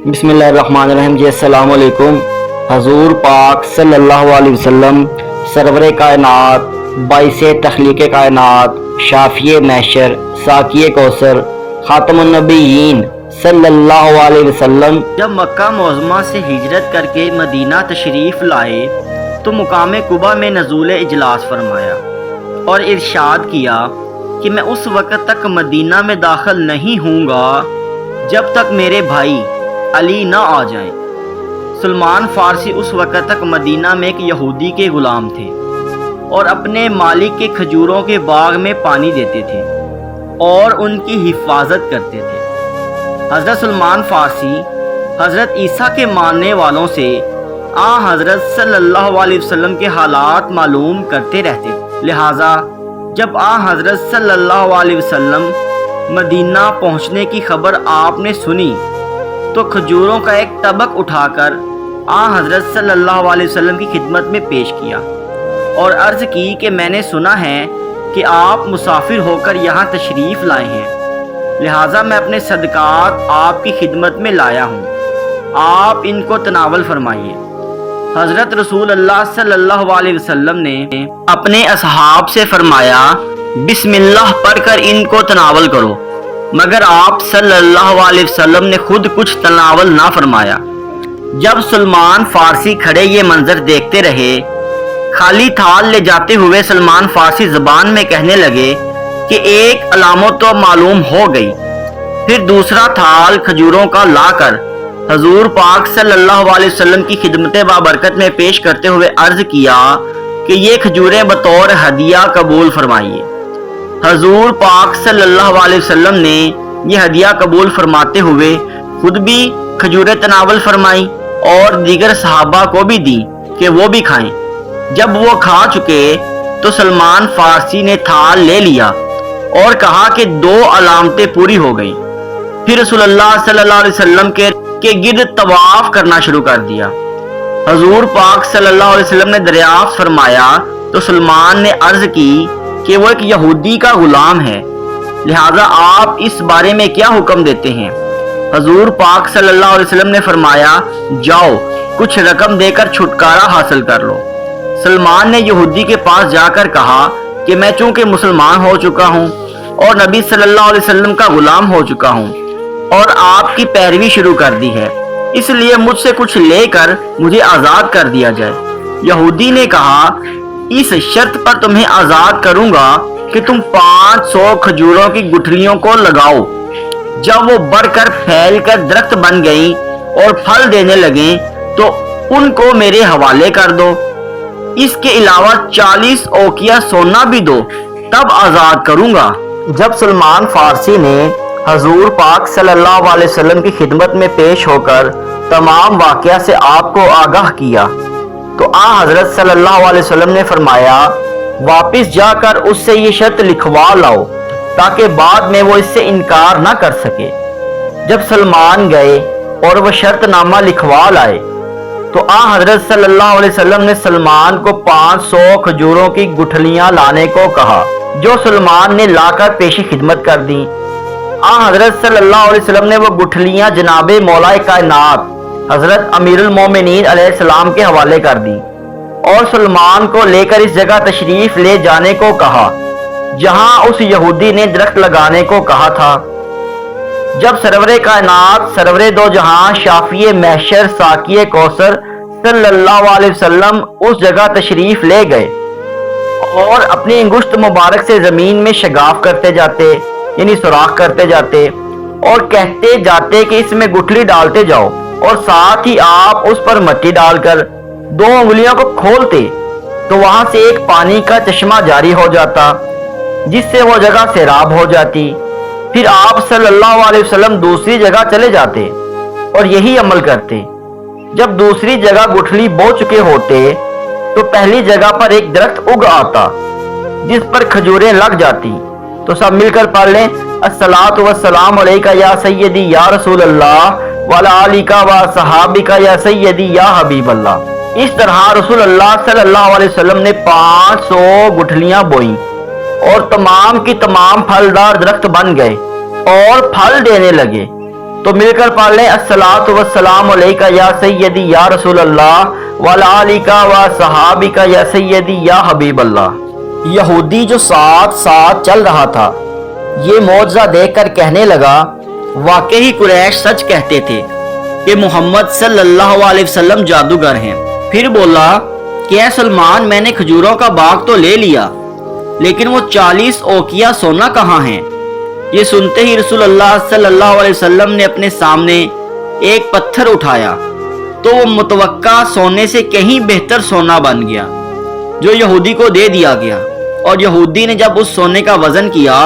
बिस्मिल्लाहिर्रहमानिर्रहीम। जी अस्सलाम वालेकुम। हजूर पाक सल्लल्लाहु अलैहि वसल्लम सरवर कायनात, बाइसे तख्लीक कायनात, शाफिए महशर, साकिए कौसर, खातमुन नबीयीन सल्लल्लाहु अलैहि वसल्लम जब मक्का मुअज़्ज़मा से हिजरत करके मदीना तशरीफ़ लाए तो मुकाम कुबा में नज़ूल इजलास फरमाया और इरशाद किया कि मैं उस वक़्त तक मदीना में दाखिल नहीं हूँगा जब तक मेरे भाई अली न आ जाएं। सलमान फ़ारसी उस वक़्त तक मदीना में एक यहूदी के ग़ुलाम थे और अपने मालिक के खजूरों के बाग में पानी देते थे और उनकी हिफाजत करते थे। हज़रत सलमान फ़ारसी हज़रत ईसा के मानने वालों से हज़रत सल्लल्लाहु अलैहि वसल्लम के हालात मालूम करते रहते। लिहाजा जब हज़रत सल्लल्लाहु अलैहि वसल्लम मदीना पहुँचने की खबर आपने सुनी तो खजूरों का एक तबक उठाकर हज़रत सल्लल्लाहु अलैहि वसल्लम की खिदमत में पेश किया और अर्ज़ की कि मैंने सुना है कि आप मुसाफिर होकर यहाँ तशरीफ़ लाए हैं, लिहाजा मैं अपने सदक़ात आपकी खिदमत में लाया हूँ, आप इनको तनावल फरमाइए। हज़रत रसूल अल्लाह सल्लल्लाहु अलैहि वसल्लम ने अपने असहाब से फरमाया, बिस्मिल्लाह पढ़कर इनको तनावल करो, मगर आप सल्लल्लाहु अलैहि वसल्लम ने खुद कुछ तनावल ना फरमाया। जब सलमान फ़ारसी खड़े ये मंजर देखते रहे, खाली थाल ले जाते हुए सलमान फ़ारसी ज़बान में कहने लगे कि एक अलामत तो मालूम हो गई। फिर दूसरा थाल खजूरों का लाकर हजूर पाक सल्लल्लाहु अलैहि वसल्लम की खिदमत बाबरकत में पेश करते हुए अर्ज़ किया कि ये खजूरें बतौर हदिया कबूल फरमाइए। हजूर पाक सल्लल्लाहु अलैहि वसल्लम ने यह हदिया कबूल फरमाते हुए खुद भी खजूरें तनावल फरमाई और दीगर सहाबा को भी दी कि वो भी खाएं। जब वो खा चुके तो सलमान फ़ारसी ने थाल ले लिया और कहा कि दो अलामतें पूरी हो गई। फिर रसूलुल्लाह सल्लल्लाहु अलैहि वसल्लम के गिर्द तवाफ करना शुरू कर दिया। हजूर पाक सल्लल्लाहु अलैहि वसल्लम ने दरियाफ्त फरमाया तो सलमान ने अर्ज़ की कि वो एक यहूदी का गुलाम है, लिहाजा आप इस बारे में क्या हुक्म देते हैं? हजूर पाक सल्लल्लाहु अलैहि वसल्लम ने फरमाया, जाओ कुछ रकम देकर छुटकारा हासिल कर लो। सलमान ने यहूदी के पास जाकर कहा कि मैं चूंकि मुसलमान हो चुका हूँ और नबी सल्लल्लाहु अलैहि वसल्लम का गुलाम हो चुका हूँ और आपकी पैरवी शुरू कर दी है, इसलिए मुझसे कुछ लेकर मुझे आज़ाद कर दिया जाए। यहूदी ने कहा, इस शर्त पर तुम्हें आज़ाद करूंगा कि तुम 500 खजूरों की गुठलियों को लगाओ। जब वो बढ़कर फैलकर दरख्त बन गई और फल देने लगे तो उनको मेरे हवाले कर दो। इसके अलावा 40 औकिया सोना भी दो, तब आज़ाद करूंगा। जब सलमान फ़ारसी ने हजूर पाक सल्लल्लाहु अलैहि वसल्लम की खिदमत में पेश होकर तमाम वाक़या से आपको आगाह किया तो हज़रत सल्लल्लाहु अलैहि वसल्लम ने फरमाया, वापस जाकर उससे ये शर्त लिखवा लाओ ताकि बाद में वो इससे इनकार ना कर सके। जब सलमान गए और वह शर्तनामा लिखवा लाए तो हज़रत सल्लल्लाहु अलैहि वसल्लम ने सलमान को 500 खजूरों की गुठलियां लाने को कहा, जो सलमान ने लाकर पेशी खिदमत कर दी। हज़रत सल्लल्लाहु अलैहि वसल्लम ने वो गुठलियां जनाबे मौलाए कायनात हज़रत अमीरुल मोमिनीन अलैहिस्सलाम के हवाले कर दी और सलमान को लेकर इस जगह तशरीफ़ ले जाने को कहा जहां उस यहूदी ने दरख्त लगाने को कहा था। जब सरवरे कायनात सरवरे दो जहां शाफिए महशर साकिए कौसर सल्लल्लाहु अलैहि वसल्लम उस जगह तशरीफ़ ले गए और अपनी अंगुश्त मुबारक से ज़मीन में शगाफ करते जाते, यानी सुराख करते जाते और कहते जाते कि इसमें गुठली डालते जाओ और साथ ही आप उस पर मिट्टी डालकर 2 उंगलियों को खोलते तो वहां से एक पानी का चश्मा जारी हो जाता जिससे वो जगह सैराब हो जाती। फिर आप सल्लल्लाहु अलैहि वसल्लम दूसरी जगह चले जाते और यही अमल करते। जब दूसरी जगह गुठली बो चुके होते तो पहली जगह पर एक दरख्त उग आता जिस पर खजूरें लग जाती। तो सब मिलकर पढ़ लें, अस्सलातु वस्सलामु अलैका या सय्यदी या रसूल अल्लाह वाला आलिका व सहाबिका या सय्यदी या हबीब अल्लाह। इस तरह रसूल अल्लाह सल्लल्लाहु अलैहि वसल्लम ने 500 गुठलियां बोई और तमाम की तमाम फलदार दरख्त बन गए और फल देने लगे। تو مل کر پڑھ لیں الصلاۃ والسلام علیکہ یا سیدی یا رسول اللہ وعلی آلکہ و صحابکہ یا سیدی یا حبیب اللہ۔ یہودی جو ساتھ ساتھ چل رہا تھا یہ معجزہ دیکھ کر کہنے لگا واقعی قریش سچ کہتے تھے کہ محمد صلی اللہ علیہ وسلم جادوگر ہیں۔ پھر بولا کہ اے سلمان، میں نے کھجوروں کا باغ تو لے لیا لیکن وہ 40 اوقیہ سونا کہاں ہیں؟ یہ سنتے ہی رسول اللہ صلی اللہ علیہ وسلم نے اپنے سامنے ایک پتھر اٹھایا تو وہ متوقع سونے سے کہیں بہتر سونا بن گیا جو یہودی کو دے دیا گیا، اور یہودی نے جب اس سونے کا وزن کیا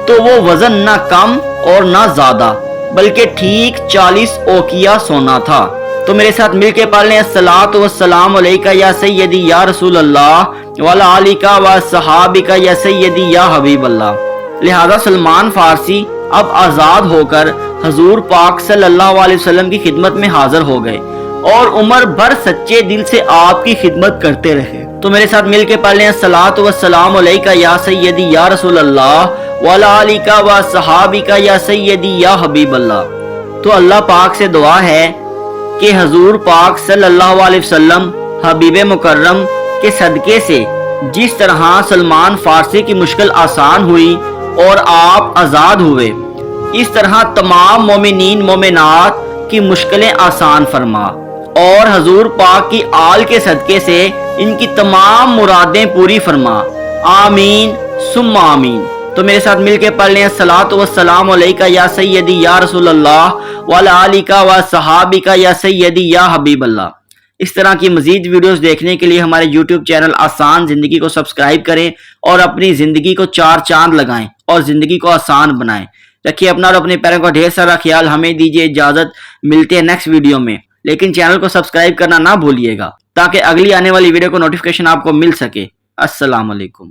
تو وہ وزن نہ کم اور نہ زیادہ بلکہ ٹھیک 40 اوقیہ سونا تھا۔ تو میرے ساتھ مل کے پڑھ لیں الصلاۃ والسلام علیکہ یا سیدی یا رسول اللہ وعلی آلکہ و صحابکہ یا سیدی یا حبیب اللہ۔ لہذا سلمان فارسی اب آزاد ہو کر حضور پاک صلی اللہ علیہ وسلم کی خدمت میں حاضر ہو گئے اور عمر بھر سچے دل سے آپ کی خدمت کرتے رہے۔ تو میرے ساتھ مل کے پڑھ لیں الصلاۃ والسلام علیکہ یا سیدی یا رسول اللہ وعلی آلکہ و صحابکہ یا سیدی یا حبیب اللہ۔ تو اللہ پاک سے دعا ہے کہ حضور پاک صلی اللہ علیہ وسلم حبیب مکرم کے صدقے سے جس طرح سلمان فارسی کی مشکل آسان ہوئی اور آپ آزاد ہوئے، اس طرح تمام مومنین مومنات کی مشکلیں آسان فرما، اور حضور پاک کی آل کے صدقے سے ان کی تمام مرادیں پوری فرما، آمین ثم آمین۔ تو میرے ساتھ مل کے پڑھ لیں الصلاۃ والسلام علیکہ یا سیدی یا رسول اللہ وعلی آلکہ و صحابکہ یا سیدی یا حبیب اللہ۔ اس طرح کی مزید ویڈیوز دیکھنے کے لیے ہمارے یوٹیوب چینل آسان زندگی کو سبسکرائب کریں اور اپنی زندگی کو 4 چاند لگائیں اور زندگی کو آسان بنائیں۔ رکھیے اپنا اور اپنے پیروں کا ڈھیر سارا خیال۔ ہمیں دیجیے اجازت، ملتے ہیں نیکسٹ ویڈیو میں، لیکن چینل کو سبسکرائب کرنا نہ بھولیے گا تاکہ اگلی آنے والی ویڈیو کو نوٹیفیکیشن آپ کو مل سکے۔ السلام علیکم۔